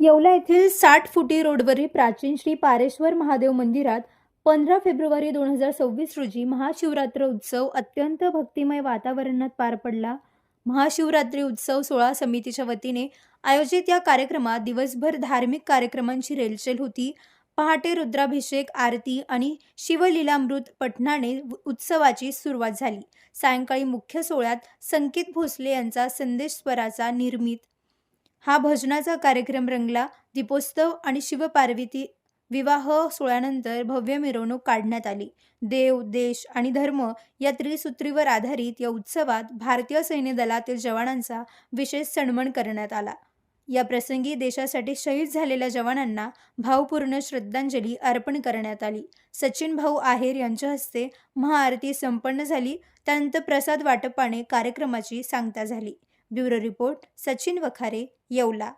येवला येथील 60 फुटी रोडवरील प्राचीन श्री पारेश्वर महादेव मंदिरात 15 फेब्रुवारी 2026 रोजी महाशिवरात्र उत्सव अत्यंत भक्तिमय वातावरणात पार पडला. महाशिवरात्री उत्सव सोहळा समितीच्या वतीने आयोजित या कार्यक्रमात दिवसभर धार्मिक कार्यक्रमांची रेलचेल होती. पहाटे रुद्राभिषेक, आरती आणि शिवलीलामृत पठणाने उत्सवाची सुरुवात झाली. सायंकाळी मुख्य सोहळ्यात संकेत भोसले यांचा संदेशस्वराचा निर्मित हा भजनाचा कार्यक्रम रंगला. दीपोत्सव आणि शिवपार्वती विवाह सोहळ्यानंतर भव्य मिरवणूक काढण्यात आली. देव, देश आणि धर्म या त्रिसूत्रीवर आधारित या उत्सवात भारतीय सैन्य दलातील जवानांचा विशेष सन्मान करण्यात आला. या प्रसंगी देशासाठी शहीद झालेल्या जवानांना भावपूर्ण श्रद्धांजली अर्पण करण्यात आली. सचिन भाऊ आहेर यांच्या हस्ते महाआरती संपन्न झाली. त्यानंतर प्रसाद वाटपाने कार्यक्रमाची सांगता झाली. Bureau report, Sachin Wakhare, Yeola.